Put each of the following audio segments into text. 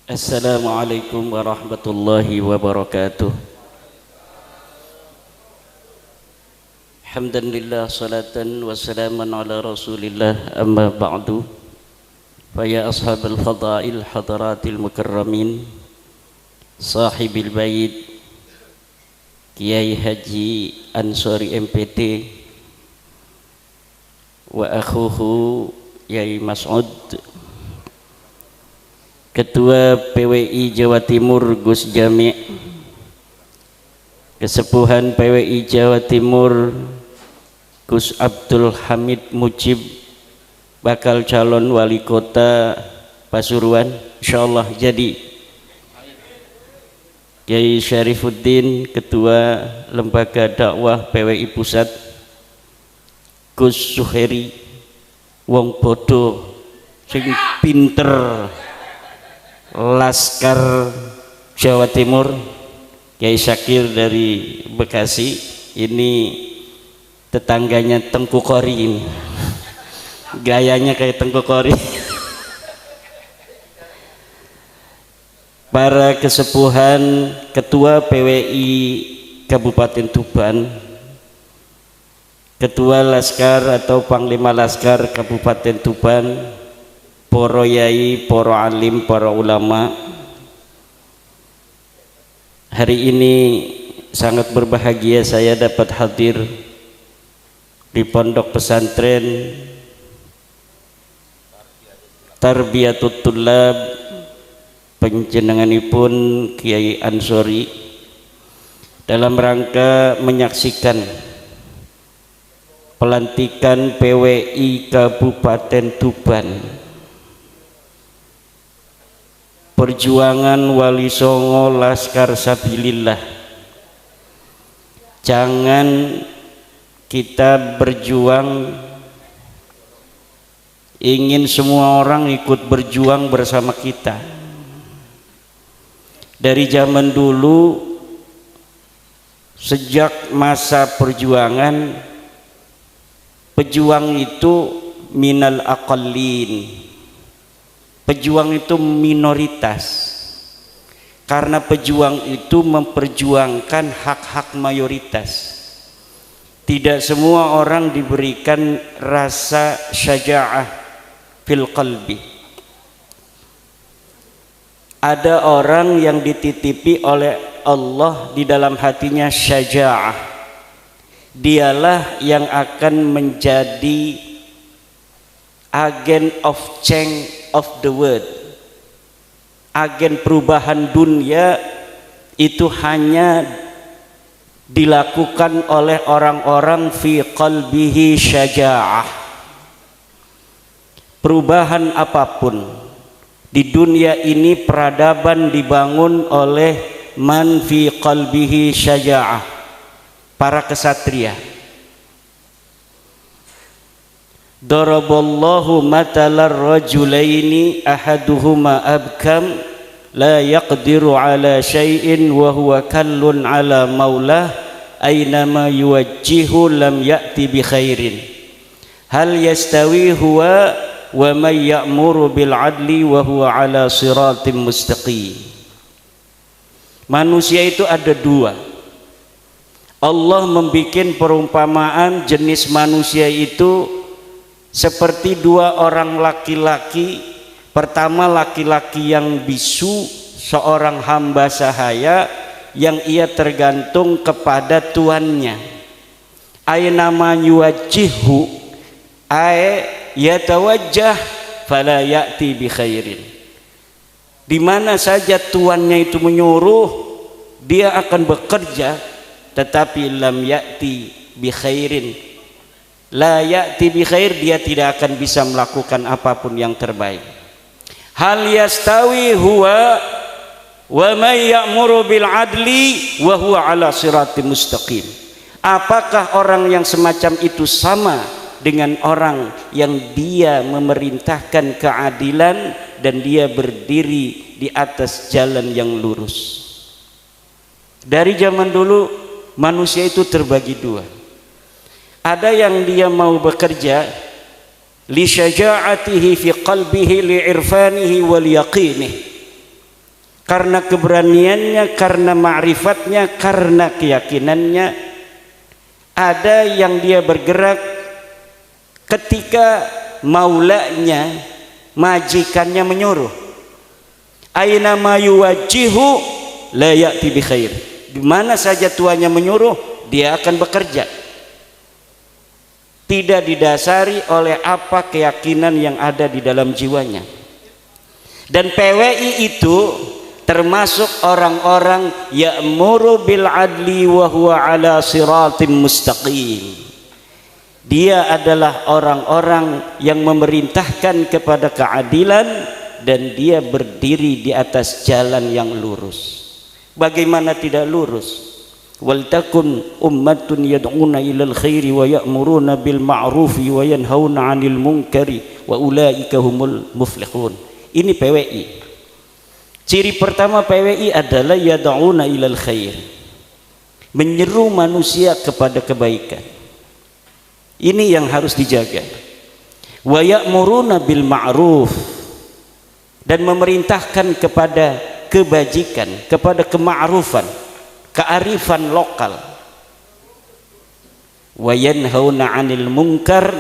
Assalamualaikum warahmatullahi wabarakatuh. Alhamdulillah salatan wa salaman ala rasulillah amma ba'du. Faya ashabal fadail hadaratil mukarramin, sahibil bait Kiai Haji Ansori MPT wa akhuhu Yai Mas'ud, Ketua PWI Jawa Timur Gus Jami', Kesepuhan PWI Jawa Timur Gus Abdul Hamid Mujib, bakal calon wali kota Pasuruan insyaallah jadi. Kiai Syarifuddin, Ketua Lembaga Dakwah PWI Pusat, Gus Suheri wong bodoh sing pinter Laskar Jawa Timur, Kiai Syakir dari Bekasi, ini tetangganya Tengku Kori, ini gayanya kayak Tengku Kori. Para kesepuhan, Ketua PWI Kabupaten Tuban, Ketua Laskar atau Panglima Laskar Kabupaten Tuban, para yai, para alim, para ulama. Hari ini sangat berbahagia saya dapat hadir di pondok pesantren Tarbiyatut Tullab panjenenganipun Kiai Ansori dalam rangka menyaksikan pelantikan PWI Kabupaten Tuban, perjuangan Wali Songo Laskar Sabilillah. Jangan kita berjuang ingin semua orang ikut berjuang bersama kita. Dari zaman dulu, sejak masa perjuangan, pejuang itu minal aqallin, pejuang itu minoritas, karena pejuang itu memperjuangkan hak-hak mayoritas. Tidak semua orang diberikan rasa syaja'ah fil qalbi. Ada orang yang dititipi oleh Allah di dalam hatinya syaja'ah, dialah yang akan menjadi agen of change of the world, agen perubahan dunia. Itu hanya dilakukan oleh orang-orang fi qalbihi syaja'ah. Perubahan apapun di dunia ini, peradaban dibangun oleh man fi qalbihi syaja'ah, para kesatria. Daraballahu matalar rajulaini ahaduhuma abkam la yaqdiru ala syai'in wa huwa kallun ala maulah aynama yuwajjihu lam ya'ti bi khairin hal yastawi huwa wa may ya'muru bil adli wa huwa ala siratim mustaqim. Manusia itu ada dua. Allah membikin perumpamaan jenis manusia itu seperti dua orang laki-laki. Pertama, laki-laki yang bisu, seorang hamba sahaya yang ia tergantung kepada tuannya. Aynama yuwajjihu ay yatawajjah fala ya'ti bi khairin. Di mana saja tuannya itu menyuruh, dia akan bekerja, tetapi lam ya'ti bi khairin, la ya'ti bi khair, dia tidak akan bisa melakukan apapun yang terbaik. Hal yastawi huwa wa may ya'muru bil adli wa huwa ala siratim mustaqim. Apakah orang yang semacam itu sama dengan orang yang dia memerintahkan keadilan dan dia berdiri di atas jalan yang lurus? Dari zaman dulu manusia itu terbagi dua. Ada yang dia mau bekerja li syaja'atihi fi qalbihi li irfanihi wal yaqinih, karena keberaniannya, karena ma'rifatnya, karena keyakinannya. Ada yang dia bergerak ketika maulanya, majikannya menyuruh. Aina ma yuwajjihu la ya'ti bi khair. Di mana saja tuannya menyuruh, dia akan bekerja. Tidak didasari oleh apa keyakinan yang ada di dalam jiwanya. Dan PWI itu termasuk orang-orang ya'muru bil adli wa huwa ala siratim mustaqim. Dia adalah orang-orang yang memerintahkan kepada keadilan dan dia berdiri di atas jalan yang lurus. Bagaimana tidak lurus? Wal takun ummatun yad'una ilal khairi wa ya'muruna bil ma'rufi wa yanhauna 'anil munkari wa ulaika humul muflihun. Ini PWI. Ciri pertama PWI adalah yad'una ilal khair, menyeru manusia kepada kebaikan. Ini yang harus dijaga. Wa ya'muruna bil ma'ruf, dan memerintahkan kepada kebajikan, kepada kema'rufan, kearifan lokal. Wa yanhauna 'anil munkar,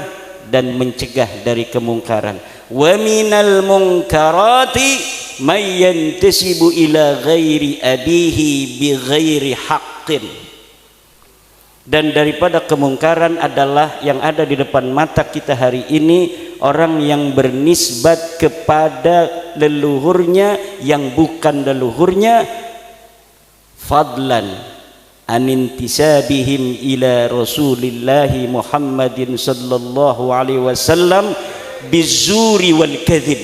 dan mencegah dari kemungkaran. Wa minal munkarati may yantasibu ila ghairi abihi bi ghairi haqqin. Dan daripada kemungkaran adalah yang ada di depan mata kita hari ini, orang yang bernisbat kepada leluhurnya yang bukan leluhurnya, fadlan anintisabihim ila Rasulillahi Muhammadin sallallahu alaihi wasallam bizuri wal kadzib.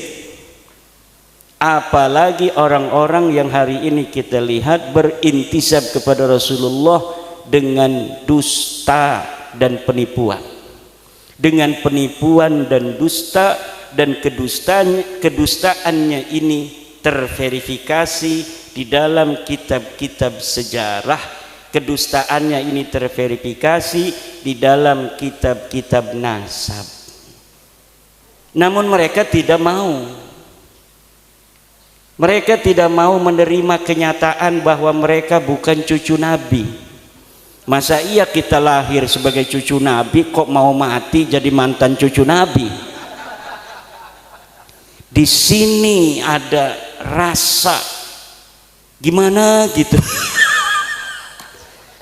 Apalagi orang-orang yang hari ini kita lihat berintisab kepada Rasulullah dengan dusta dan penipuan, dengan penipuan dan dusta, dan kedustaannya ini terverifikasi di dalam kitab-kitab sejarah, kedustaannya ini terverifikasi di dalam kitab-kitab nasab. Namun mereka tidak mau. Mereka tidak mau menerima kenyataan bahwa mereka bukan cucu Nabi. Masa iya kita lahir sebagai cucu Nabi kok mau mati jadi mantan cucu Nabi? Di sini ada rasa gimana gitu.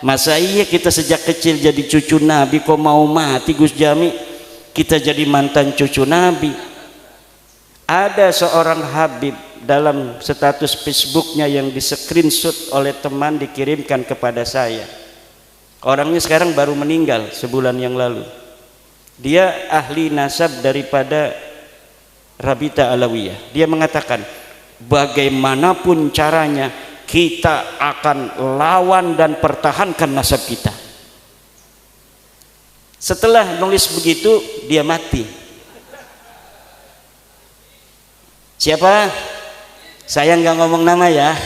Masa iya kita sejak kecil jadi cucu Nabi kok mau mati Gus Jami kita jadi mantan cucu Nabi? Ada seorang Habib dalam status Facebooknya yang di screenshot oleh teman dikirimkan kepada saya. Orangnya sekarang baru meninggal sebulan yang lalu. Dia ahli nasab daripada Rabita Alawiyah. Dia mengatakan bagaimanapun caranya kita akan lawan dan pertahankan nasab kita. Setelah nulis begitu dia mati. Siapa? Saya nggak ngomong nama ya.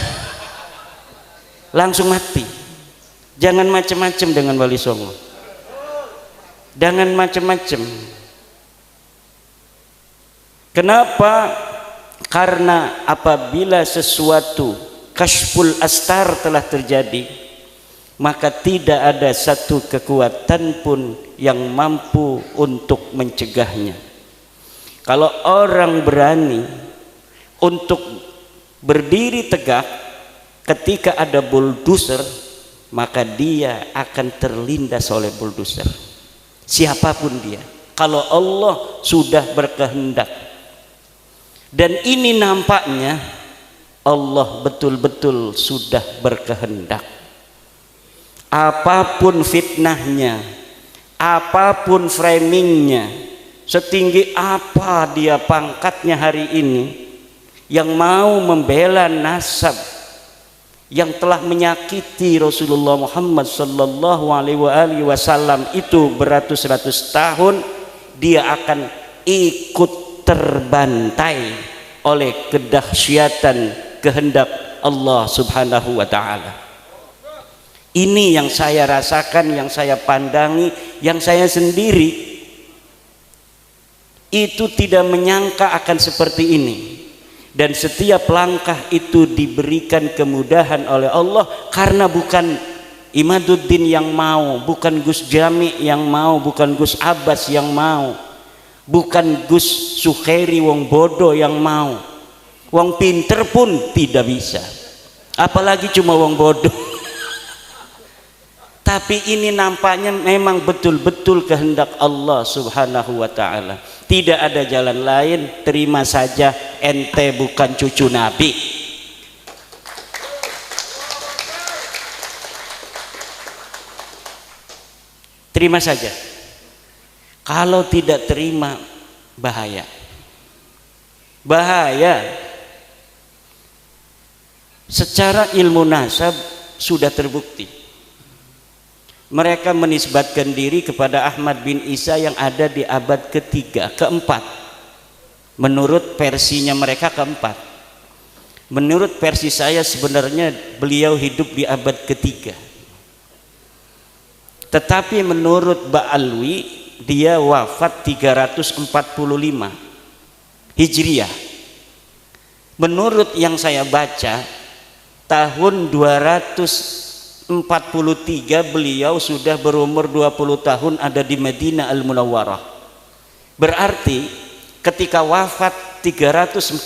Langsung mati. Jangan macam-macam dengan Wali Songo. Jangan macam-macam. Kenapa? Karena apabila sesuatu kashful astar telah terjadi, maka tidak ada satu kekuatan pun yang mampu untuk mencegahnya. Kalau orang berani untuk berdiri tegak ketika ada bulldozer, maka dia akan terlindas oleh bulldozer. Siapapun dia, kalau Allah sudah berkehendak. Dan ini nampaknya Allah betul-betul sudah berkehendak. Apapun fitnahnya, apapun framingnya, setinggi apa dia pangkatnya hari ini, yang mau membela nasab yang telah menyakiti Rasulullah Muhammad sallallahu alaihi wasallam itu beratus-ratus tahun, dia akan ikut terbantai oleh kedahsyatan kehendak Allah Subhanahu wa taala. Ini yang saya rasakan, yang saya pandangi, yang saya sendiri itu tidak menyangka akan seperti ini. dan setiap langkah itu diberikan kemudahan oleh Allah, karena bukan Imaduddin yang mau, bukan Gus Jami yang mau, bukan Gus Abbas yang mau, bukan Gus Sukhairi wong bodoh yang mau, wong pinter pun tidak bisa, apalagi cuma wong bodoh. Tapi ini nampaknya memang betul-betul kehendak Allah subhanahu wa ta'ala. Tidak ada jalan lain, terima saja ente bukan cucu Nabi. Terima saja. Kalau tidak terima, bahaya. Bahaya. Secara ilmu nasab sudah terbukti. Mereka menisbatkan diri kepada Ahmad bin Isa yang ada di abad ketiga, keempat. Menurut versinya mereka keempat. Menurut versi saya sebenarnya beliau hidup di abad ketiga. Tetapi menurut Ba'alwi dia wafat 345 Hijriah. Menurut yang saya baca tahun 243 beliau sudah berumur 20 tahun ada di Madinah Al-Munawwarah. Berarti ketika wafat 345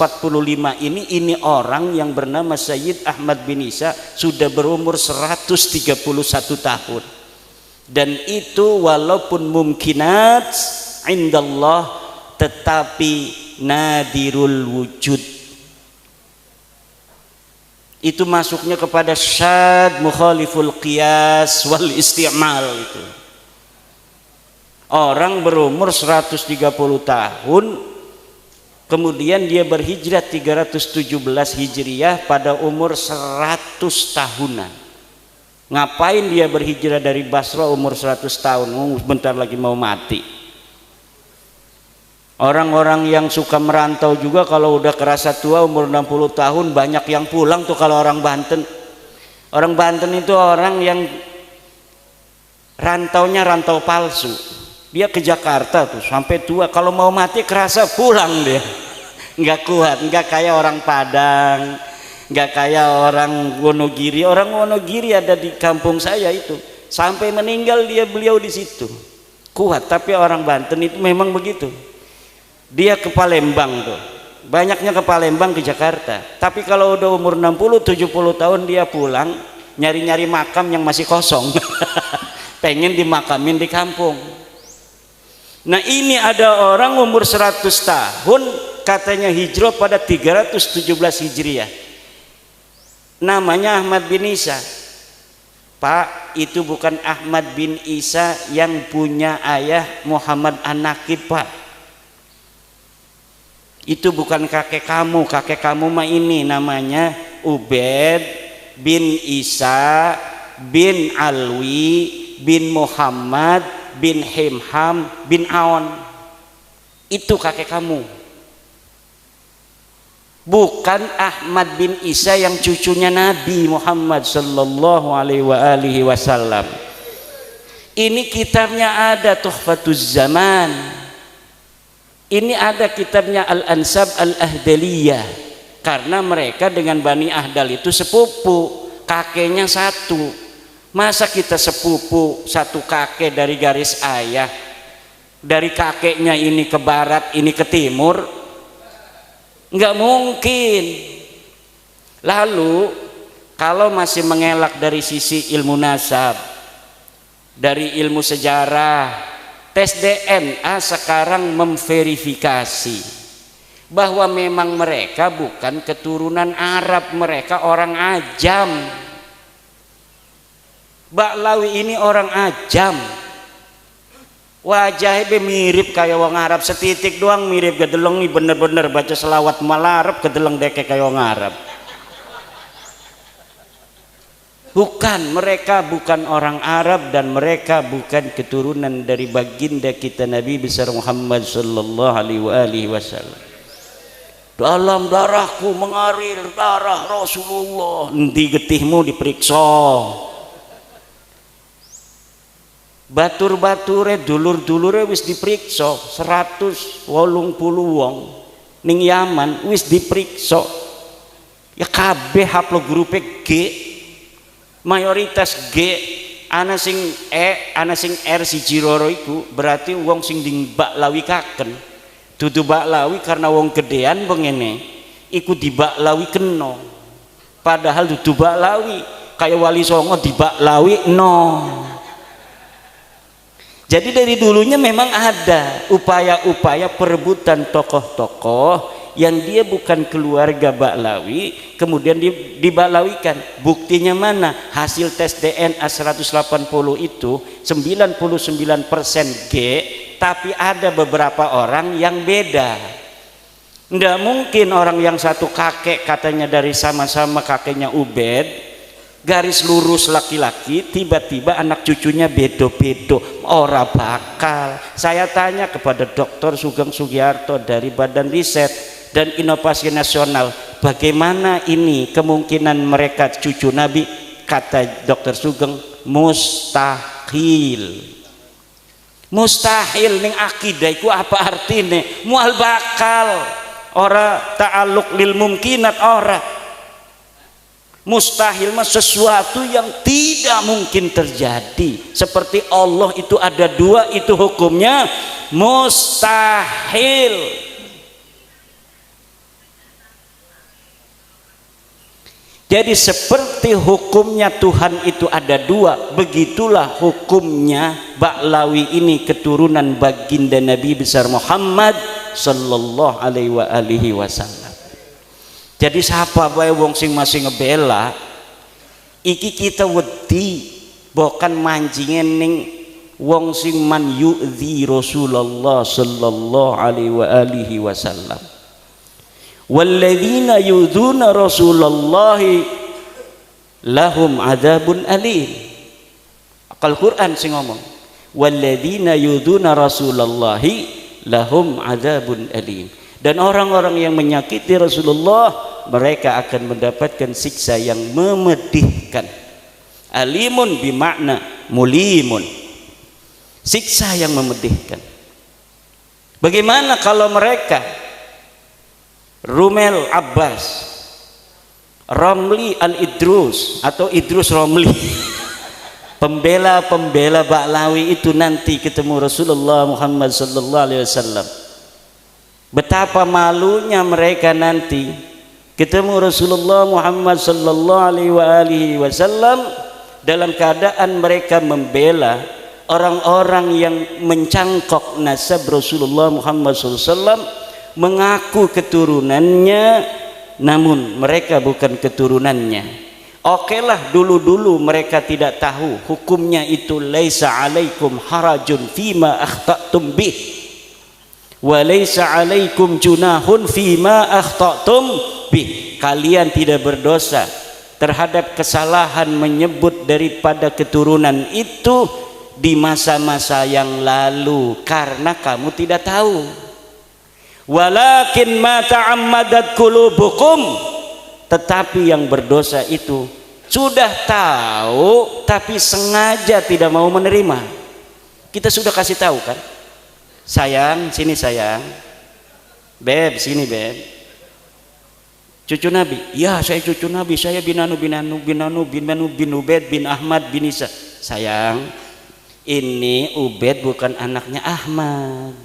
ini orang yang bernama Sayyid Ahmad bin Isa sudah berumur 131 tahun. Dan itu walaupun mumkinat indallah tetapi nadirul wujud. Itu masuknya kepada syad mukhaliful qiyas wal isti'mal itu. Orang berumur 130 tahun kemudian dia berhijrah 317 Hijriah pada umur 100 tahunan. Ngapain dia berhijrah dari Basra umur 100 tahun? Bentar lagi mau mati. Orang-orang yang suka merantau juga kalau udah kerasa tua umur 60 tahun banyak yang pulang tuh kalau orang Banten. Orang Banten itu orang yang rantaunya rantau palsu. Dia ke Jakarta tuh sampai tua, kalau mau mati kerasa pulang dia. Nggak kuat, nggak kayak orang Padang, nggak kayak orang Wonogiri. Orang Wonogiri ada di kampung saya itu, sampai meninggal beliau di situ kuat. Tapi orang Banten itu memang begitu. Dia ke Palembang tuh, banyaknya ke Palembang, ke Jakarta. Tapi kalau udah umur 60-70 tahun dia pulang, nyari-nyari makam yang masih kosong. Pengen dimakamin di kampung. Nah ini ada orang umur 100 tahun katanya hijrah pada 317 Hijriah. Namanya Ahmad bin Isa. Pak, itu bukan Ahmad bin Isa yang punya ayah Muhammad An-Naqib, Pak. Itu bukan kakek kamu mah ini namanya Ubaid bin Isa bin Alwi bin Muhammad bin Himham bin Aon. Itu kakek kamu. Bukan Ahmad bin Isa yang cucunya Nabi Muhammad sallallahu alaihi wasallam. Ini kitabnya ada Tuhfatuz Zaman. Ini ada kitabnya Al-Ansab Al-Ahdaliyah. Karena mereka dengan Bani Ahdal itu sepupu, kakeknya satu. Masa kita sepupu satu kakek dari garis ayah, dari kakeknya ini ke barat, ini ke timur? Nggak mungkin. Lalu kalau masih mengelak dari sisi ilmu nasab, dari ilmu sejarah, tes DNA sekarang memverifikasi bahwa memang mereka bukan keturunan Arab, mereka orang Ajam. Ba'lawi ini orang Ajam. Wajahnya mirip kayak wong Arab, setitik doang mirip, gedeleng nih bener-bener baca selawat malarab gedeleng deke kayak wong Arab. Bukan, mereka bukan orang Arab dan mereka bukan keturunan dari baginda kita Nabi besar Muhammad sallallahu alaihi wasallam. Dalam darahku mengalir darah Rasulullah. Endi getihmu diperiksa. Batur-bature dulur-dulure wis diperiksa 180 wong. ning Yaman wis diperiksa ya kabeh haplogrupe G, mayoritas G, ana sing E, ana sing R siji loro iku berarti wong sing dibaklawi kaken. Dudu baklawi karena wong gedean bengene iku dibaklawi kena. Padahal dudu baklawi kayak Wali Songo dibaklawi no. Jadi dari dulunya memang ada upaya-upaya perebutan tokoh-tokoh yang dia bukan keluarga baklawi kemudian dibaklawikan. Buktinya mana? Hasil tes DNA 180 itu 99% G, tapi ada beberapa orang yang beda. Nggak mungkin orang yang satu kakek katanya dari sama-sama kakeknya Ubed, garis lurus laki-laki, tiba-tiba anak cucunya bedo-bedo, ora bakal. Saya tanya kepada Dr. Sugeng Sugiarto dari Badan Riset dan Inovasi Nasional, bagaimana ini kemungkinan mereka cucu Nabi? Kata Dr. Sugeng, mustahil. Mustahil ning akidah iku apa artine? Mual bakal, ora ta'alluq lil mumkinat ora. Mustahil mah sesuatu yang tidak mungkin terjadi. Seperti Allah itu ada dua, itu hukumnya mustahil. Jadi seperti hukumnya Tuhan itu ada dua, begitulah hukumnya baklawi ini keturunan baginda Nabi besar Muhammad sallallahu alaihi wasallam. Jadi siapa bae wong sing masih ngebela iki kita wedi bukan manjingen ning wong sing man yu'dzi Rasulullah sallallahu alaihi wasallam. Walladzina yu'dzuna Rasulullah lahum adzabun alim. Al-Qur'an sing ngomong walladzina yu'dzuna Rasulullah lahum adzabun alim. Dan orang-orang yang menyakiti Rasulullah mereka akan mendapatkan siksa yang memedihkan. Alimun bimakna mulimun, siksa yang memedihkan. Bagaimana kalau mereka Rumel Abbas, Romli Al-Idrus atau Idrus Romli, pembela-pembela baklawi itu nanti ketemu Rasulullah Muhammad sallallahu alaihi wasallam, betapa malunya mereka nanti ketemu Rasulullah Muhammad sallallahu alaihi wasallam dalam keadaan mereka membela orang-orang yang mencangkok nasab Rasulullah Muhammad sallallahu alaihi wasallam, mengaku keturunannya namun mereka bukan keturunannya. Oke lah, dulu-dulu mereka tidak tahu hukumnya itu laisa alaikum harajun fima akhta'tum bih wa laisa alaikum junahun fima akhta'tum bih. Kalian tidak berdosa terhadap kesalahan menyebut daripada keturunan itu di masa-masa yang lalu karena kamu tidak tahu. Walakin ma ta'ammadat qulubukum, tetapi yang berdosa itu sudah tahu tapi sengaja tidak mau menerima. Kita sudah kasih tahu kan, sayang sini sayang, beb sini beb, cucu Nabi, ya saya cucu Nabi, saya bin Ubed bin Ahmad bin Isa. Sayang, ini Ubed bukan anaknya Ahmad.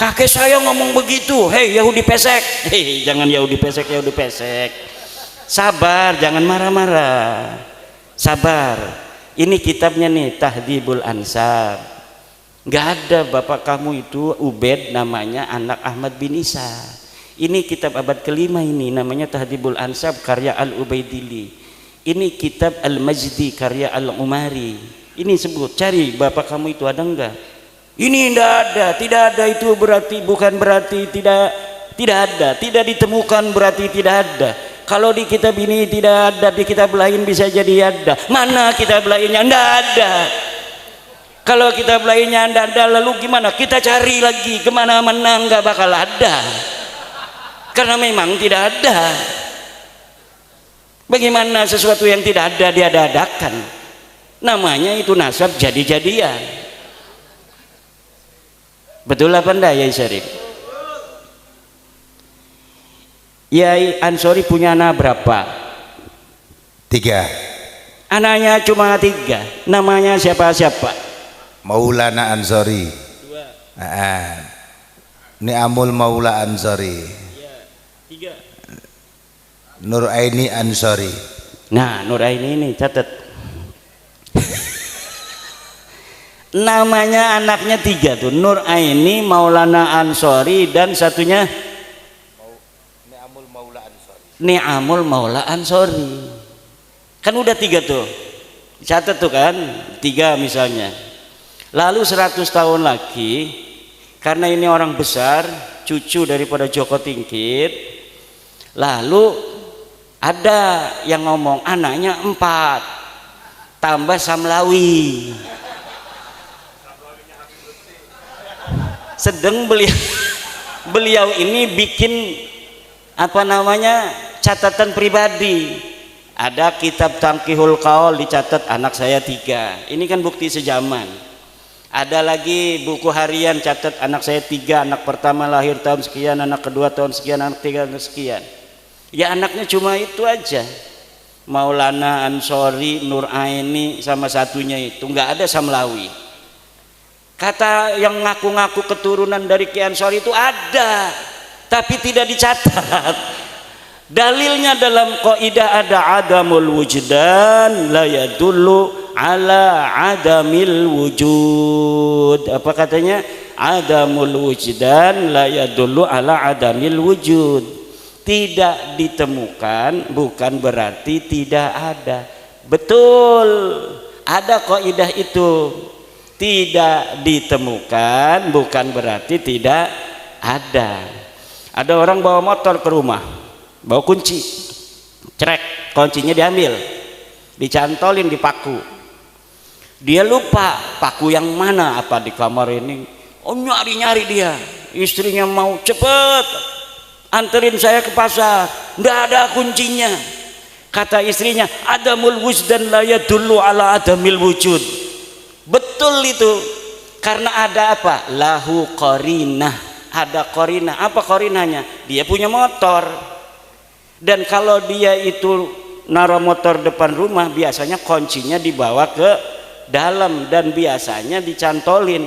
Kakek saya ngomong begitu. Hei Yahudi pesek, hei jangan Yahudi pesek, Yahudi pesek. Sabar, jangan marah-marah, sabar. Ini kitabnya nih, Tahdhibul Ansab. Nggak ada bapak kamu itu Ubed namanya anak Ahmad bin Isa. Ini kitab abad kelima ini namanya Tahdhibul Ansab karya Al-Ubaidili. Ini kitab Al-Majdi karya Al-Umari. Ini sebut, cari bapak kamu itu ada enggak? Ini tidak ada itu berarti bukan berarti tidak ada, tidak ditemukan berarti tidak ada. Kalau di kitab ini tidak ada, di kitab lain bisa jadi ada. Mana kitab lainnya? Tidak ada. Kalau kitab lainnya tidak ada, lalu gimana? Kita cari lagi kemana-mana, nggak bakal ada. Karena memang tidak ada. Bagaimana sesuatu yang tidak ada diada-adakan? Namanya itu nasab jadi-jadian. Betul apa enggak ya Syarif? Yai Ansori punya anak berapa? 3. Anaknya cuma 3. Namanya siapa? Maulana Ansori. 2. Ni'amul Maula Ansori. 3. Nur Aini Ansori. Nah, Nur Aini ini catat. Namanya anaknya 3 tuh, Nur Aini, Maulana Ansori, dan satunya Ni'amul Maula Ansori. Kan udah 3 tuh, catat tuh kan, 3 misalnya. Lalu 100 tahun lagi, karena ini orang besar, cucu daripada Joko Tingkir, lalu ada yang ngomong anaknya 4 tambah Samlawi. Sedang beliau ini bikin apa namanya, catatan pribadi. Ada kitab Tangkihul Qaul, dicatat anak saya 3. Ini kan bukti sejaman. Ada lagi buku harian, catat anak saya 3, anak pertama lahir tahun sekian, anak kedua tahun sekian, anak 3 tahun sekian. Ya anaknya cuma itu aja, Maulana Ansori, Nur Aini, sama satunya itu, nggak ada Samlawi. Kata yang ngaku-ngaku keturunan dari Ki Ansori itu ada, tapi tidak dicatat. Dalilnya dalam kaidah ada adamul wujdan la yadullu ala adamil wujud. Apa katanya? Adamul wujdan la yadullu ala adamil wujud. Tidak ditemukan bukan berarti tidak ada. Betul, ada kaidah itu. Tidak ditemukan bukan berarti tidak ada. Ada orang bawa motor ke rumah, bawa kunci, cerek, kuncinya diambil, dicantolin di paku. Dia lupa paku yang mana, apa di kamar ini. Oh, nyari-nyari dia. Istrinya mau cepet anterin saya ke pasar, nggak ada kuncinya. Kata istrinya, adamul wujdan la yadullu ala adamil wujud. Betul itu, karena ada apa? Lahu qarinah, ada qarinah. Apa qarinahnya? Dia punya motor, dan kalau dia itu naruh motor depan rumah, biasanya kuncinya dibawa ke dalam dan biasanya dicantolin.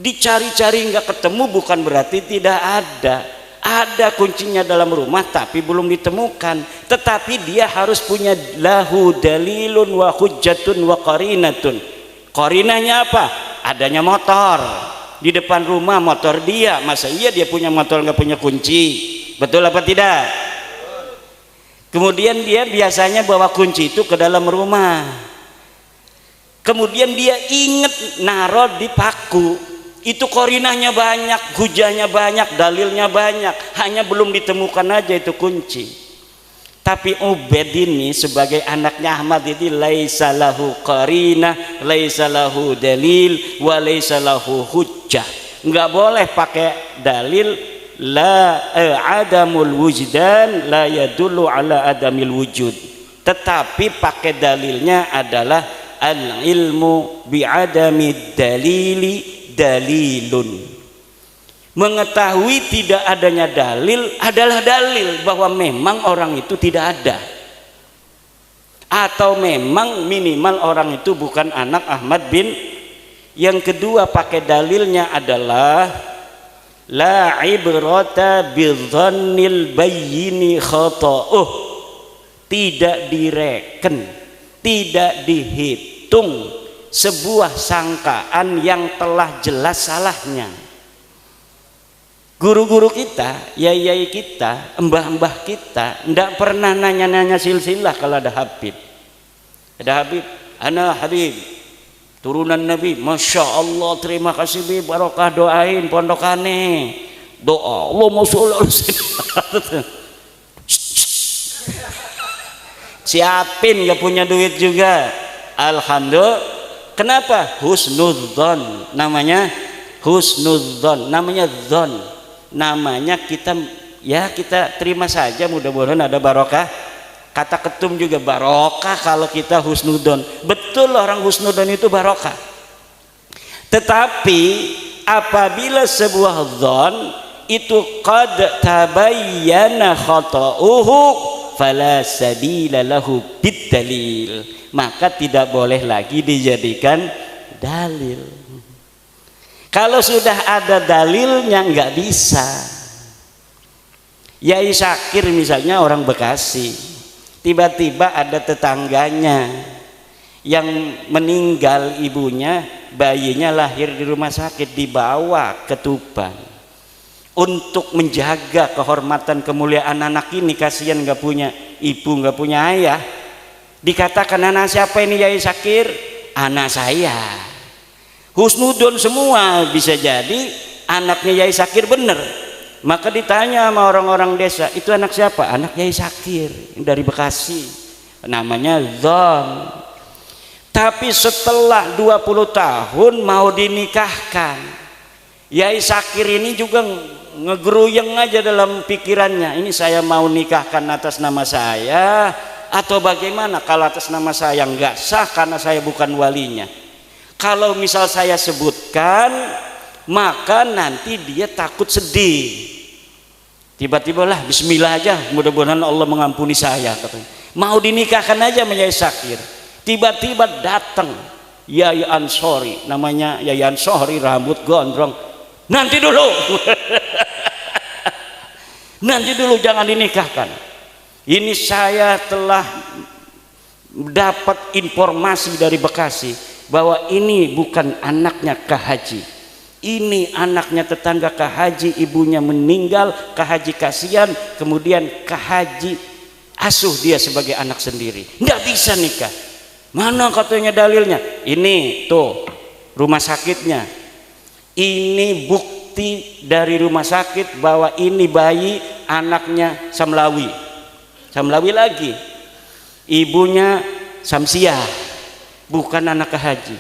Dicari-cari nggak ketemu bukan berarti tidak ada. Ada kuncinya dalam rumah tapi belum ditemukan, tetapi dia harus punya lahu dalilun wa hujjatun wa qarinatun. Qarinahnya apa? Adanya motor di depan rumah, motor dia. Masa iya dia punya motor nggak punya kunci? Betul apa tidak? Kemudian dia biasanya bawa kunci itu ke dalam rumah. Kemudian dia inget naruh di paku. Itu qarinahnya banyak, hujahnya banyak, dalilnya banyak, hanya belum ditemukan aja itu kunci. Tapi Ubaid ini sebagai anaknya Ahmad ini laisa lahu qarinah, laisa lahu dalil, wa laisa lahu hujjah. Enggak boleh pakai dalil la adamul wujdan la yadullu ala adamil wujud. Tetapi pakai dalilnya adalah al ilmu bi adami dalili dalilun. Mengetahui tidak adanya dalil adalah dalil bahwa memang orang itu tidak ada, atau memang minimal orang itu bukan anak Ahmad bin. Yang kedua pakai dalilnya adalah la ibrata bidzannil bayyini khata'uh, tidak direken, tidak dihitung sebuah sangkaan yang telah jelas salahnya. Guru-guru kita, yai-yai kita, mbah-mbah kita tidak pernah nanya-nanya silsilah kalau ada Habib. Ada Habib, ana Habib, turunan Nabi, Masya Allah, terima kasih Bi, barokah doain pondokane. Doa, Allahumma sholli ala sayyidina. Siapin, gak punya duit juga. Alhamdulillah. Kenapa? Husnudzon, namanya husnudzon, namanya dzon. Namanya kita terima saja, mudah-mudahan ada barokah. Kata ketum juga barokah kalau kita husnudon. Betul, orang husnudon itu barokah. Tetapi apabila sebuah dzon itu qad tabayyana khata'uhu fala sabila lahu bidalil, maka tidak boleh lagi dijadikan dalil. Kalau sudah ada dalilnya nggak bisa. Yai Syakir misalnya orang Bekasi, tiba-tiba ada tetangganya yang meninggal ibunya, bayinya lahir di rumah sakit, dibawa ke Tuban untuk menjaga kehormatan kemuliaan anak ini. Kasihan nggak punya ibu, nggak punya ayah. Dikatakan anak siapa ini Yai Syakir? Anak saya. Husnudon semua, bisa jadi anaknya Yai Syakir bener. Maka ditanya sama orang-orang desa, itu anak siapa? Anak Yai Syakir dari Bekasi, namanya Zon. Tapi setelah 20 tahun mau dinikahkan, Yai Syakir ini juga ngegeruyeng aja dalam pikirannya, ini saya mau nikahkan atas nama saya atau bagaimana? Kalau atas nama saya nggak sah karena saya bukan walinya. Kalau misal saya sebutkan, maka nanti dia takut sedih. Tiba-tiba lah bismillah aja, mudah-mudahan Allah mengampuni saya katanya. Mau dinikahkan aja sama Yai Syakir. Tiba-tiba datang Yai Ansori, namanya Yai Ansori, rambut gondrong. Nanti dulu. Nanti dulu, jangan dinikahkan. Ini saya telah dapat informasi dari Bekasi bahwa ini bukan anaknya Kak Haji, ini anaknya tetangga Kak Haji, ibunya meninggal, Kak Haji kasihan, kemudian Kak Haji asuh dia sebagai anak sendiri, nggak bisa nikah. Mana katanya dalilnya? Ini tuh rumah sakitnya, ini bukti dari rumah sakit bahwa ini bayi anaknya Samlawi. Samlawi lagi, ibunya Samsiah, bukan anak Kak Haji.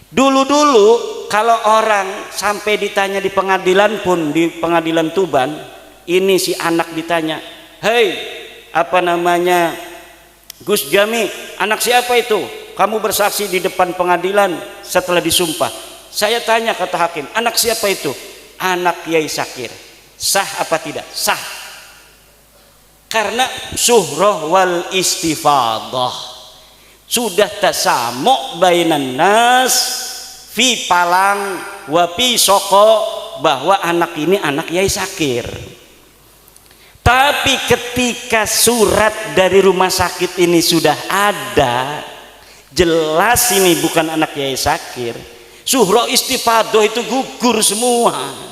Dulu-dulu kalau orang sampai ditanya di pengadilan pun, di pengadilan Tuban, ini si anak ditanya, hei apa namanya Gus Jami, anak siapa itu? Kamu bersaksi di depan pengadilan setelah disumpah. Saya tanya, kata hakim, anak siapa itu? Anak Yai Syakir. Sah apa tidak? Sah. Karena suhroh wal istifadah, sudah tasamu bainan nas fi palang wa fi soko, bahwa anak ini anak Yai Syakir. Tapi ketika surat dari rumah sakit ini sudah ada, jelas ini bukan anak Yai Syakir, suhro istifadah itu gugur semua.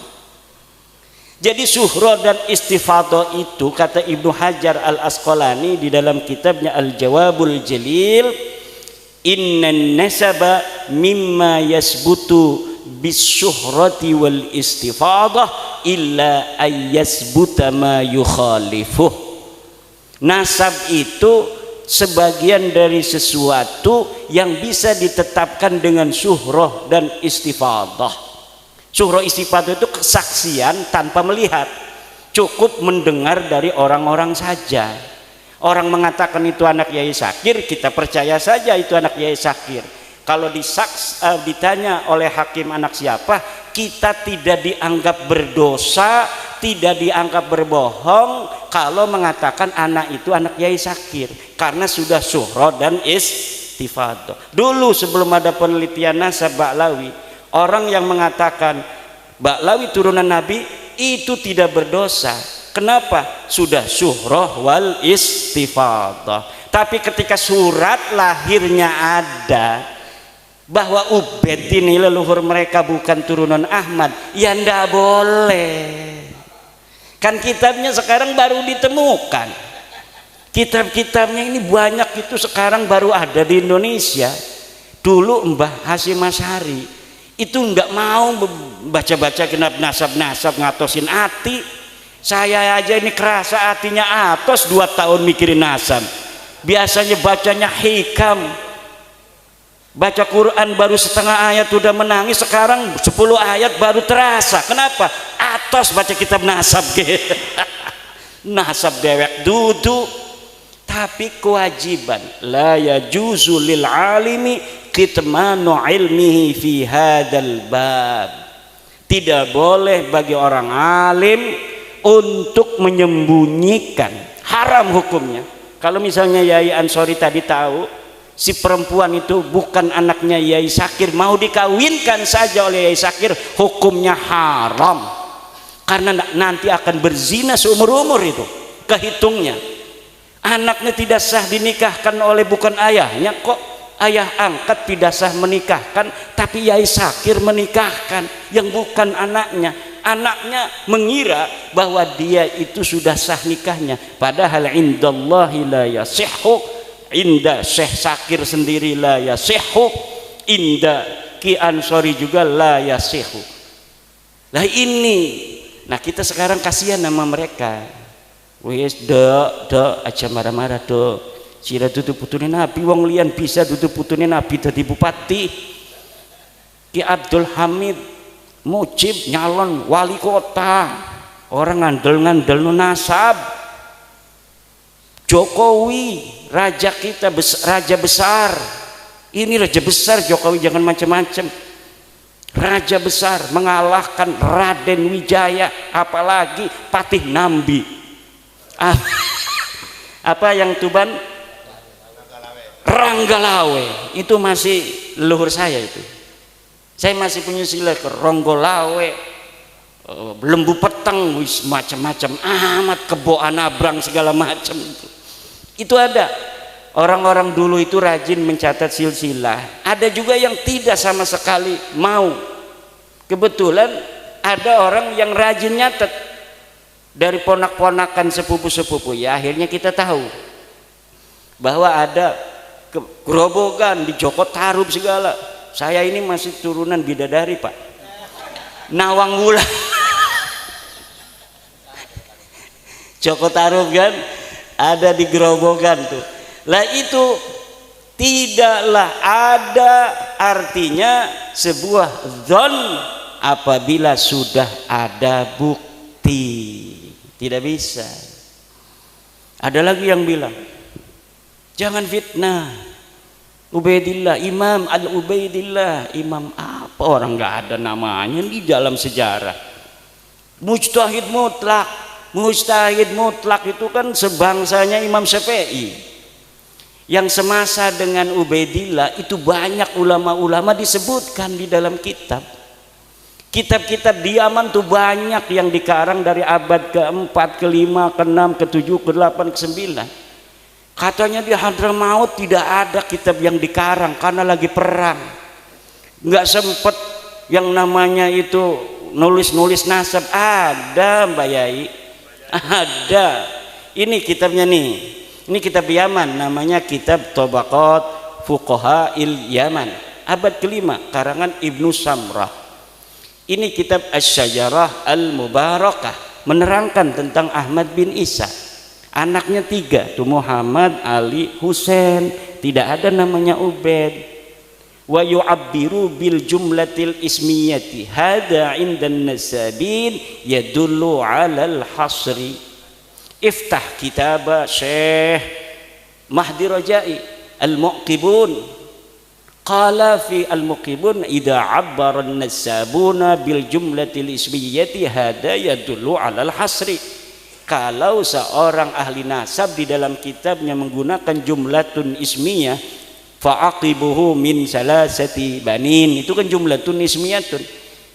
Jadi suhro dan istifadah itu, kata Ibnu Hajar al-Asqalani di dalam kitabnya Al-Jawabul Jalil, innan nasaba mimma yasbutu bisyuhrati wal istifadah illa ayyasbuta ma yukhalifuh. Nasab itu sebagian dari sesuatu yang bisa ditetapkan dengan syuhrah dan istifadah. Syuhrah istifadah itu kesaksian tanpa melihat, cukup mendengar dari orang-orang saja. Orang mengatakan itu anak Yai Syakir, kita percaya saja itu anak Yai Syakir. Kalau ditanya oleh hakim anak siapa, kita tidak dianggap berdosa, tidak dianggap berbohong kalau mengatakan anak itu anak Yai Syakir, karena sudah syuhrah dan istifadah. Dulu sebelum ada penelitian nasab Ba'lawi, orang yang mengatakan Ba'lawi turunan Nabi itu tidak berdosa. Kenapa? Sudah syuhrah wal istifadah. Tapi ketika surat lahirnya ada bahwa Ubaid ini leluhur mereka bukan turunan Ahmad, ya ndak boleh. Kan kitabnya sekarang baru ditemukan. Kitab-kitabnya ini banyak, itu sekarang baru ada di Indonesia. Dulu Mbah Hasyim Asy'ari itu nggak mau baca-baca genap nasab-nasab, ngatosin ati. Saya aja ini kerasa hatinya atos 2 tahun mikirin nasab. Biasanya bacanya hikam, baca Quran baru setengah ayat udah menangis, sekarang 10 ayat baru terasa. Kenapa? Atos baca kitab nasab gitu. Nasab dewek duduk. Tapi kewajiban la yajuzu lil alimi kitmanu ilmihi fi hadzal bab. Tidak boleh bagi orang alim untuk menyembunyikan, haram hukumnya. Kalau misalnya Yai Ansori tadi tahu si perempuan itu bukan anaknya Yai Sakir, mau dikawinkan saja oleh Yai Sakir, hukumnya haram, karena nanti akan berzina seumur umur. Itu kehitungnya. Anaknya tidak sah dinikahkan oleh bukan ayahnya, kok ayah angkat tidak sah menikahkan, tapi Yai Sakir menikahkan yang bukan anaknya. Anaknya mengira bahwa dia itu sudah sah nikahnya, padahal indallahi la yasihhu, inda Syekh Sakir sendiri la yasihhu, inda Ki Ansori juga la yasihhu. Nah ini, nah kita sekarang kasihan sama mereka. Wes dok aja marah-marah dok, sira tutup putunin Nabi, wong lian bisa tutup putunin Nabi dadi bupati. Ki Abdul Hamid Mujib nyalon wali kota, orang ngandel nasab. Jokowi raja kita, raja besar, ini raja besar Jokowi, jangan macam-macam. Raja besar mengalahkan Raden Wijaya, apalagi Patih Nambi. Apa yang Tuban? Ranggalawe, itu masih leluhur saya itu. Saya masih punya sila ke Ronggolawe, Lembu Peteng, wis macam-macam amat, Kebo Anabrang segala macam. Itu ada. Orang-orang dulu itu rajin mencatat silsilah. Ada juga yang tidak sama sekali mau. Kebetulan ada orang yang rajin nyatet dari ponak-ponakan sepupu-sepupu. Ya akhirnya kita tahu bahwa ada gerobogan di Joko Tarub segala. Saya ini masih turunan bidadari Pak, Nawang Wulan. Joko Tarub kan ada di gerobogan tuh. Lah itu tidaklah ada artinya sebuah zon apabila sudah ada bukti. Tidak bisa. Ada lagi yang bilang jangan fitnah. Ubaidillah, Imam Al-Ubaidillah, imam apa, orang nggak ada namanya di dalam sejarah. Mujtahid mutlak itu kan sebangsanya Imam Syafi'i. Yang semasa dengan Ubaidillah itu banyak ulama-ulama disebutkan di dalam kitab. Kitab-kitab di Yaman tuh banyak yang dikarang dari abad ke-4, ke-5, ke-6, ke-7, ke-8, ke-9. Katanya di Hadramaut tidak ada kitab yang dikarang karena lagi perang, nggak sempet yang namanya itu nulis nasab. Ada Mbak Yai, ada. Ini kitabnya nih, ini kitab Yaman, namanya kitab Tabaqat Fuqaha il Yaman, abad ke-5, karangan Ibnu Samrah. Ini kitab Asy-Syajarah Al-Mubarakah, menerangkan tentang Ahmad bin Isa. Anaknya 3 tuh, Muhammad, Ali, Husain, tidak ada namanya Ubaid. Wa yu'abbiru bil jumlatil ismiyati hada 'indan nasabin yadullu 'alal hasri. Iftah kitab Syekh Mahdi Rajai Al-Muqibun, qala fi Al-Muqibun idza 'abbara an-nasabuna bil jumlatil ismiyati hada yadullu 'alal hasri. Kalau seorang ahli nasab di dalam kitabnya menggunakan jumlatun ismiyah, fa'aqibuhu min salasati banin, itu kan jumlatun ismiyatun,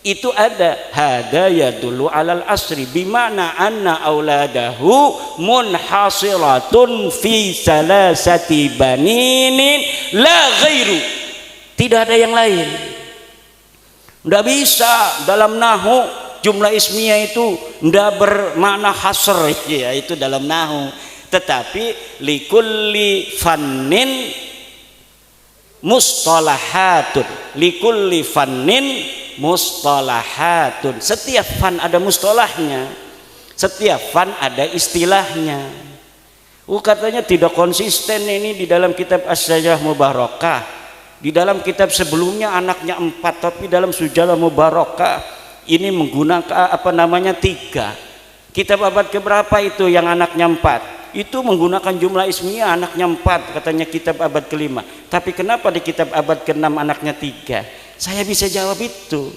itu ada hada yadullu alal asri, bimana anna auladahu munhasiratun fi salasati baninin la ghairu, tidak ada yang lain. Tidak bisa dalam nahu jumlah ismiyah itu tidak bermakna hasr, ya itu dalam nahu. Tetapi likulli fannin mustalahatun, likulli fannin mustalahatun. Setiap fan ada mustalahnya, setiap fan ada istilahnya. Katanya tidak konsisten ini di dalam kitab Asy-Syajarah Mubarakah. Di dalam kitab sebelumnya anaknya 4, tapi dalam Syajarah Mubarakah ini menggunakan apa namanya 3. Kitab abad keberapa itu yang anaknya 4? Itu menggunakan jumlah ismiyah, anaknya 4, katanya kitab abad ke-5. Tapi kenapa di kitab abad ke-6 anaknya 3? Saya bisa jawab itu.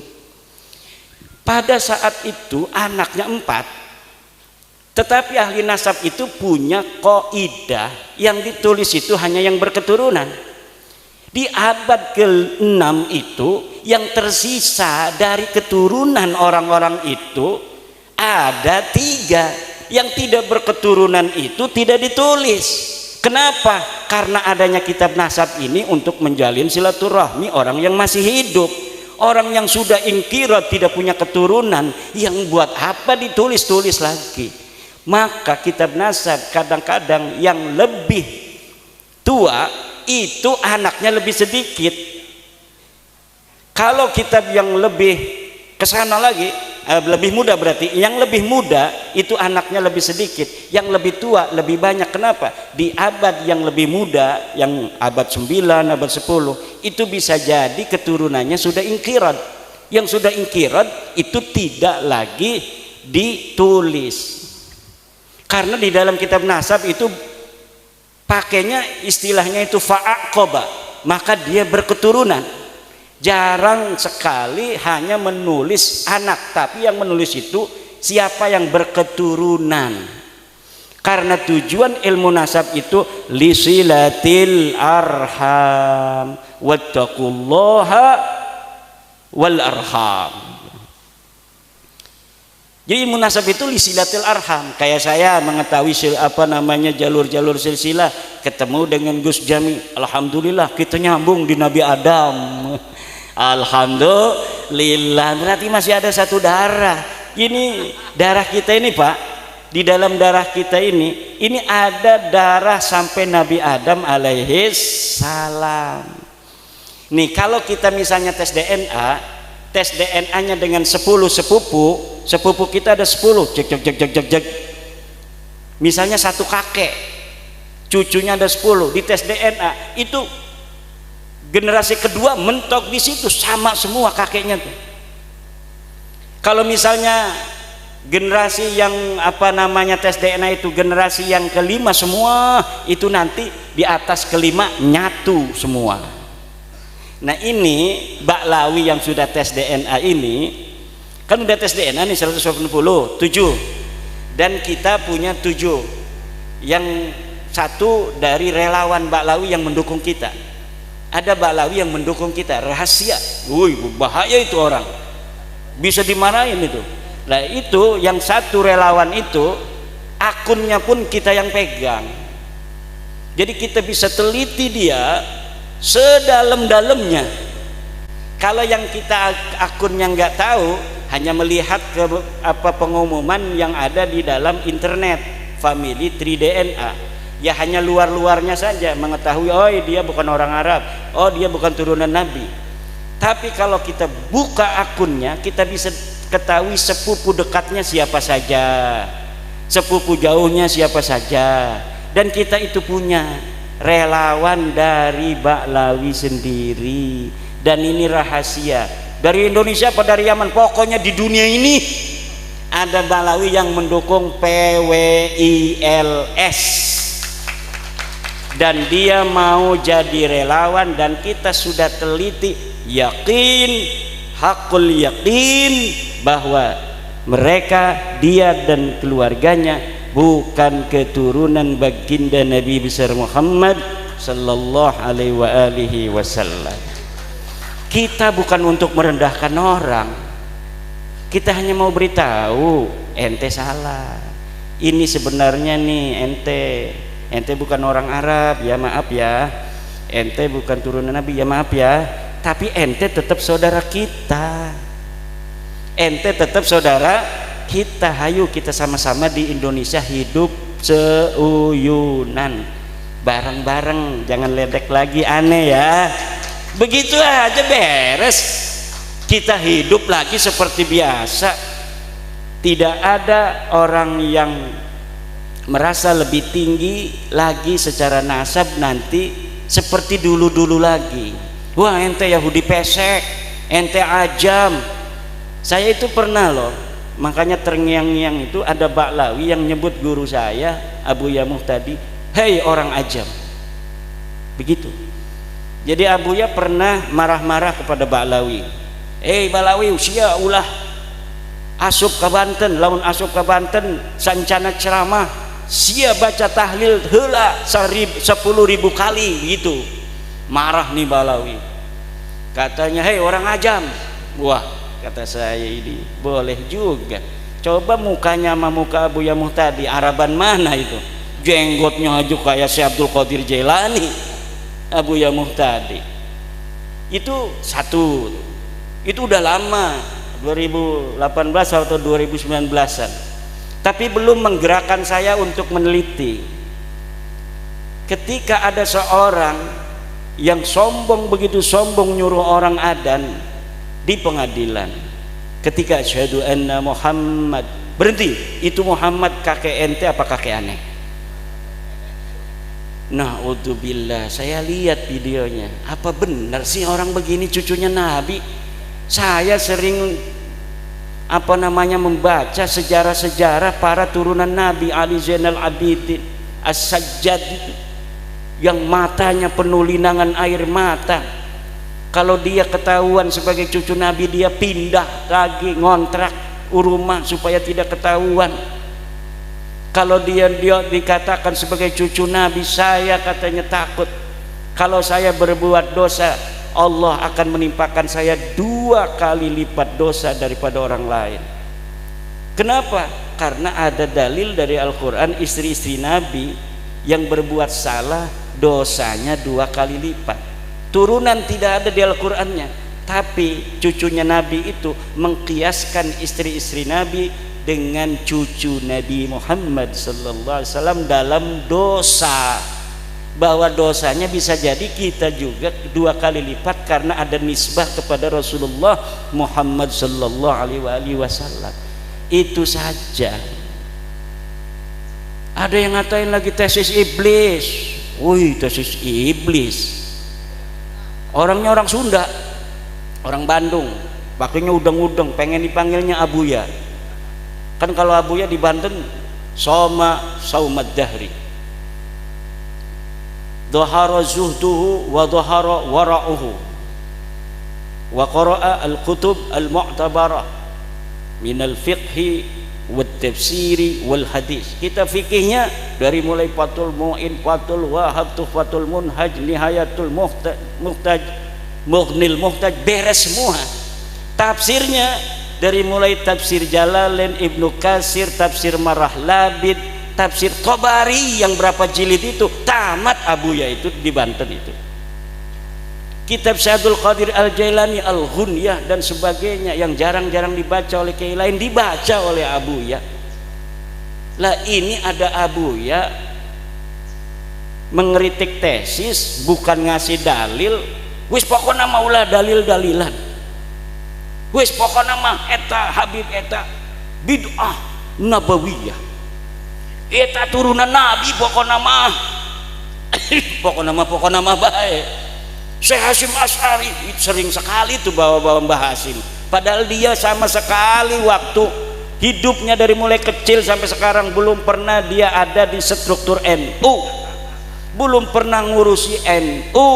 Pada saat itu anaknya 4, tetapi ahli nasab itu punya kaidah yang ditulis itu hanya yang berketurunan. Di abad ke-6 itu yang tersisa dari keturunan orang-orang itu ada 3, yang tidak berketurunan itu tidak ditulis. Kenapa? Karena adanya kitab nasab ini untuk menjalin silaturahmi orang yang masih hidup. Orang yang sudah ingkirat tidak punya keturunan, yang buat apa ditulis-tulis lagi? Maka kitab nasab kadang-kadang yang lebih tua itu anaknya lebih sedikit. Kalau kitab yang lebih kesana lagi, lebih muda, berarti yang lebih muda itu anaknya lebih sedikit, yang lebih tua lebih banyak. Kenapa? Di abad yang lebih muda, yang abad 9, abad 10, itu bisa jadi keturunannya sudah ingkirat. Yang sudah ingkirat itu tidak lagi ditulis, karena di dalam kitab nasab itu pakainya istilahnya itu fa'aqoba, maka dia berketurunan. Jarang sekali hanya menulis anak, tapi yang menulis itu siapa yang berketurunan. Karena tujuan ilmu nasab itu lisilatil arham wattaqullaha wal arham. Jadi ilmu nasab itu lisilatil arham. Kayak saya mengetahui jalur-jalur silsilah, ketemu dengan Gus Jami, alhamdulillah kita nyambung di Nabi Adam. Alhamdulillah, berarti masih ada satu darah. Ini darah kita ini, Pak, di dalam darah kita ini ada darah sampai Nabi Adam alaihi salam. Nih kalau kita misalnya tes DNA-nya dengan 10 sepupu kita ada 10, cek. Misalnya satu kakek, cucunya ada 10, di tes DNA itu generasi kedua mentok di situ sama semua kakeknya tuh. Kalau misalnya generasi yang tes DNA itu generasi yang kelima semua itu nanti di atas kelima nyatu semua. Nah ini Baklawi yang sudah tes DNA ini kan udah tes DNA nih 187, dan kita punya 7, yang satu dari relawan Baklawi yang mendukung kita. Ada Baklawi yang mendukung kita rahasia, bahaya itu orang, bisa dimarahin itu. Nah itu yang satu relawan itu akunnya pun kita yang pegang, jadi kita bisa teliti dia sedalam-dalamnya. Kalau yang kita akunnya nggak tahu, hanya melihat ke pengumuman yang ada di dalam internet Family Tree DNA, ya hanya luar-luarnya saja mengetahui, oh dia bukan orang Arab, oh dia bukan turunan Nabi. Tapi kalau kita buka akunnya, kita bisa ketahui sepupu dekatnya siapa saja, sepupu jauhnya siapa saja, dan kita itu punya relawan dari Baklawi sendiri. Dan ini rahasia dari Indonesia apa dari Yaman, pokoknya di dunia ini ada Baklawi yang mendukung PWILS, dan dia mau jadi relawan, dan kita sudah teliti, yakin, hakul yakin bahwa mereka, dia dan keluarganya bukan keturunan baginda Nabi besar Muhammad sallallahu alaihi wasallam. Kita bukan untuk merendahkan orang, kita hanya mau beritahu ente salah. Ini sebenarnya nih ente bukan orang Arab, ya maaf ya. Ente bukan turunan Nabi, ya maaf ya. Tapi ente tetap saudara kita. Ente tetap saudara kita. Hayu kita sama-sama di Indonesia hidup seuyunan, bareng-bareng, jangan ledek lagi, aneh ya. Begitu aja beres. Kita hidup lagi seperti biasa. Tidak ada orang yang merasa lebih tinggi lagi secara nasab nanti seperti dulu-dulu lagi. Wah ente Yahudi pesek, ente ajam. Saya itu pernah loh, makanya terngiang-ngiang itu ada Baklawi yang nyebut guru saya Abu Yamuh tadi, hei orang ajam. Begitu. Jadi Abu Ya pernah marah-marah kepada Baklawi, hei Baklawi usia ulah asup ke Banten, lamun asup ke Banten sancana ceramah sia baca tahlil heula 10.000 kali gitu. Marah nih Balawi, katanya hei orang ajam. Wah kata saya ini boleh juga, coba mukanya sama muka Abu Yamuh tadi Araban mana itu, jenggotnya aja kayak si Abdul Qadir Jailani. Abu Yamuh tadi itu satu, itu udah lama 2018 atau 2019an, tapi belum menggerakkan saya untuk meneliti. Ketika ada seorang yang sombong, begitu sombong nyuruh orang adzan di pengadilan, ketika asyhadu anna Muhammad, berhenti, itu Muhammad kakek ente apa kakek aneh? Na'udzubillah, saya lihat videonya, apa benar sih orang begini cucunya Nabi? Saya sering membaca sejarah-sejarah para turunan Nabi, Ali Zainal Abidin, As-Sajjad itu, yang matanya penuh linangan air mata. Kalau dia ketahuan sebagai cucu Nabi, dia pindah lagi ngontrak rumah supaya tidak ketahuan. Kalau dia dikatakan sebagai cucu Nabi, saya katanya takut kalau saya berbuat dosa, Allah akan menimpakan saya 2 kali lipat dosa daripada orang lain. Kenapa? Karena ada dalil dari Al-Quran, istri-istri Nabi yang berbuat salah dosanya 2 kali lipat. Turunan tidak ada di Al-Qurannya, tapi cucunya Nabi itu mengkiaskan istri-istri Nabi dengan cucu Nabi Muhammad sallallahu alaihi wasallam dalam dosa, bahwa dosanya bisa jadi kita juga 2 kali lipat karena ada nisbah kepada Rasulullah Muhammad sallallahu alaihi wasallam. Itu saja. Ada yang ngatain lagi tesis iblis. Wih, tesis iblis. Orangnya orang Sunda, orang Bandung, pakainya udang-udang, pengen dipanggilnya Abuya. Kan kalau Abuya di Banten Soma Saumad Dahri, dhahara zuhduhu wa dhahara wara'uhu wa qara'a al-kutub al-mu'tabarah min al-fiqhi wal tafsiri wal hadis. Kita fikihnya dari mulai Fathul Mu'in, Fathul Wahab, Tuhfatul Munhaj, Nihayatul Muhtaj, Mughnil Muhtaj, beres semua. Tafsirnya dari mulai tafsir Jalalain, Ibnu Katsir, tafsir Marahlabid, tafsir Thabari yang berapa jilid itu tamat Abuya itu di Banten itu. Kitab Syaikhul Qadir Al-Jailani, Al-Ghunyah dan sebagainya yang jarang-jarang dibaca oleh kiai lain dibaca oleh Abuya. Lah ini ada Abuya mengkritik tesis, bukan ngasih dalil. Wis pokokna maulah dalil-dalilan. Wis pokokna mah eta Habib eta bid'ah nabawiyah. Eta turunan Nabi pokokna mah. pokokna mah baik. Syekh Hasyim Asy'ari sering sekali tuh bawa-bawa Mbah Hasyim, padahal dia sama sekali waktu hidupnya dari mulai kecil sampai sekarang belum pernah dia ada di struktur NU, belum pernah ngurusi NU,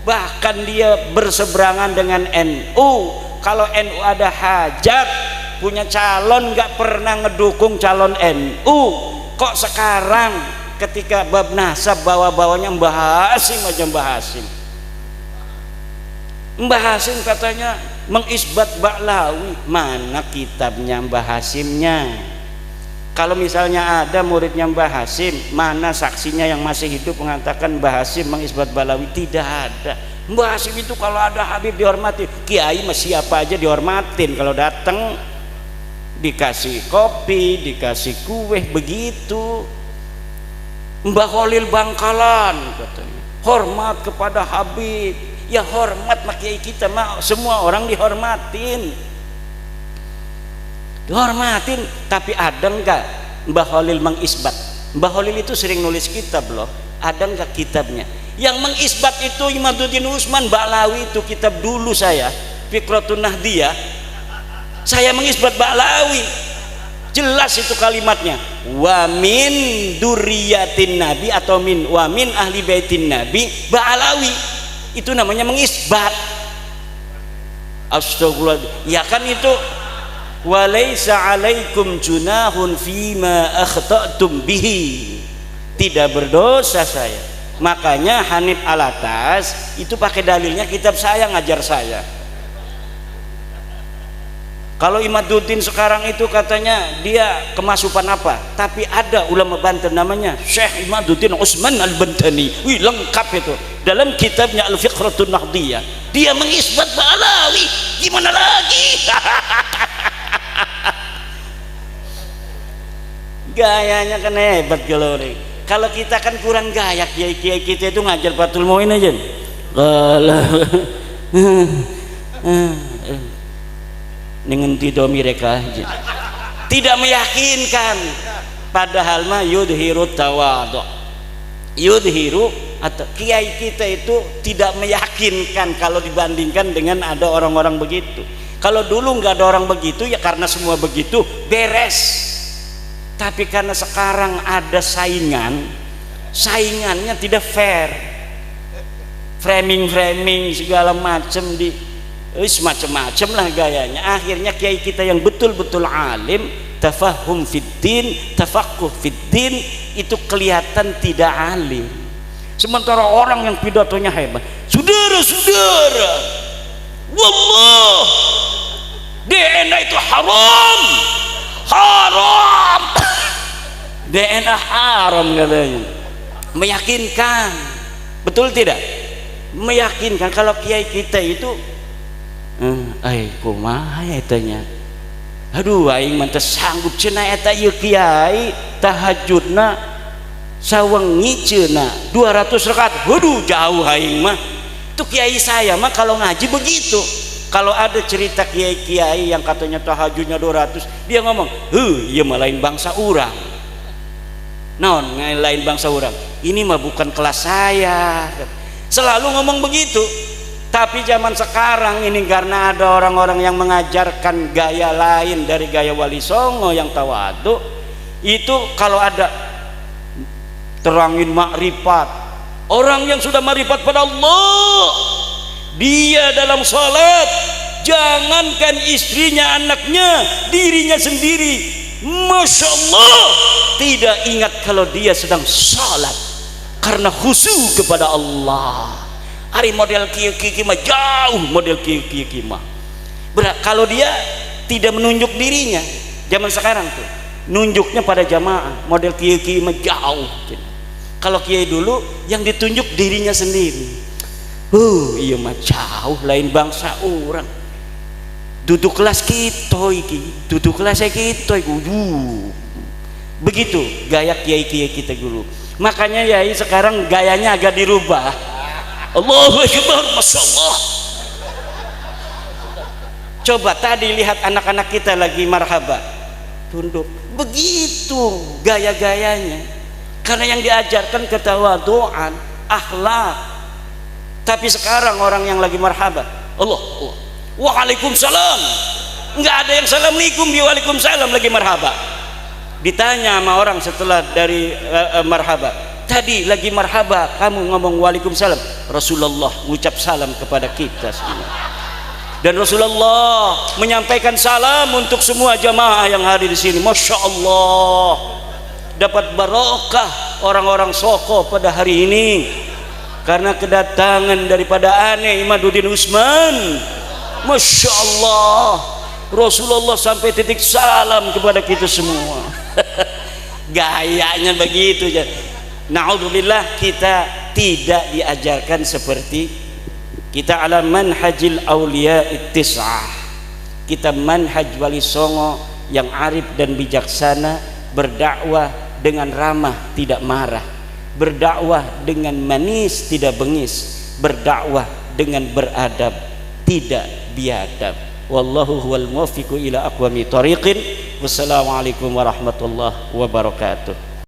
bahkan dia berseberangan dengan NU. Kalau NU ada hajat punya calon nggak pernah ngedukung calon NU. Kok sekarang ketika bab nasab bawa-bawanya Mbah Hasyim aja Mbah Hasyim. Mbah Hasyim katanya mengisbat Ba'lawi, mana kitabnya Mbah Hasyimnya? Kalau misalnya ada muridnya Mbah Hasyim, mana saksinya yang masih hidup mengatakan Mbah Hasyim mengisbat Ba'lawi? Tidak ada. Mbah Hasyim itu kalau ada Habib dihormati, kiai mah siapa aja dihormatin, kalau datang dikasih kopi, dikasih kue, begitu. Mbah Khalil Bangkalan katanya hormat kepada Habib. Ya hormat mah kiai kita mah semua orang dihormatin, tapi ada enggak Mbah Khalil mengisbat? Mbah Khalil itu sering nulis kitab loh, ada enggak kitabnya? Yang mengisbat itu Imaduddin Usman Ba'lawi, itu kitab dulu saya Fikratun Nahdiyah, saya mengisbat Ba'lawi, jelas itu kalimatnya, wa min duriyatin nabi atau wa min ahli baitin nabi Ba'lawi. Itu namanya mengisbat. Astagfirullah. Ya kan itu walaysa 'alaikum junahun fima akhta'tum bihi. Tidak berdosa saya. Makanya Hanif Alatas itu pakai dalilnya kitab saya, ngajar saya. Kalau Imaduddin sekarang itu katanya dia kemasukan apa, tapi ada ulama Banten namanya Syekh Imaduddin Usman Al-Bantani, wih lengkap itu dalam kitabnya Al-Fiqratun Nahdiyah, dia mengisbat Ba'alawi, gimana lagi. Gayanya kan hebat kalau kita kan kurang gaya. Kiai-kiai kita itu ngajar Fathul Muin aja dengan tidak mereka aja, tidak meyakinkan. Padahal mah yudhiru tawadhu, yudhiru, atau kiai kita itu tidak meyakinkan kalau dibandingkan dengan ada orang-orang begitu. Kalau dulu nggak ada orang begitu ya karena semua begitu beres. Tapi karena sekarang ada saingannya tidak fair, framing segala macam macam-macam lah gayanya. Akhirnya kiai kita yang betul-betul alim, tafahum fiddin, tafaqquh fiddin, itu kelihatan tidak alim. Sementara orang yang pidatonya hebat, saudara-saudara, wallah DNA itu haram DNA haram katanya, meyakinkan. Betul tidak? Meyakinkan. Kalau kiai kita itu kumaha etanya, aduh aing mah teu sanggup cenah eta ieu kiai tahajudna sawengi cenah 200 rakaat, waduh jauh aing mah. Itu kiai saya mah kalau ngaji begitu. Kalau ada cerita kiai-kiai yang katanya tahajudnya 200, dia ngomong, iya mah lain bangsa urang. Naon lain bangsa urang, ini mah bukan kelas saya. Selalu ngomong begitu. Tapi zaman sekarang ini karena ada orang-orang yang mengajarkan gaya lain dari gaya Wali Songo yang tawadhu, itu kalau ada terangin makrifat, orang yang sudah makrifat pada Allah, dia dalam salat, jangankan istrinya, anaknya, dirinya sendiri, Masya Allah, tidak ingat kalau dia sedang salat karena khusyuk kepada Allah. Hari model kiai mah jauh, model kiai mah. Kalau dia tidak menunjuk dirinya, zaman sekarang tuh nunjuknya pada jamaah, model kiai mah jauh. Kalau kiai dulu yang ditunjuk dirinya sendiri. Iya mah jauh, lain bangsa orang. Duduk kelas kita iki, duduk kelas kita iki. Begitu gaya kiai-kiai kita dulu. Makanya yai sekarang gayanya agak dirubah. Allahu Akbar, Masya Allah. Coba tadi lihat anak-anak kita lagi marhaba, tunduk, begitu gaya-gayanya. Karena yang diajarkan ketawaduan, akhlak. Tapi sekarang orang yang lagi marhaba, Allah, waalaikumsalam, nggak ada yang assalamualaikum, dia waalaikumsalam lagi marhaba. Ditanya sama orang setelah dari marhaba, tadi lagi marhaba kamu ngomong waalaikumsalam, Rasulullah mengucap salam kepada kita semua, dan Rasulullah menyampaikan salam untuk semua jamaah yang hadir di sini. Masya Allah, dapat barokah orang-orang Soko pada hari ini karena kedatangan daripada aneh Imaduddin Usman. Masya Allah, Rasulullah sampai titik salam kepada kita semua. Gayanya begitu aja. Na'udzubillah, kita tidak diajarkan seperti kita ala manhajil awliya ittis'ah. Kita manhaj Wali Songo yang arif dan bijaksana, berdakwah dengan ramah tidak marah, berdakwah dengan manis tidak bengis, berdakwah dengan beradab tidak biadab. Wallahu huwal muwaffiqu ila aqwamit thoriqin. Wassalamualaikum warahmatullahi wabarakatuh.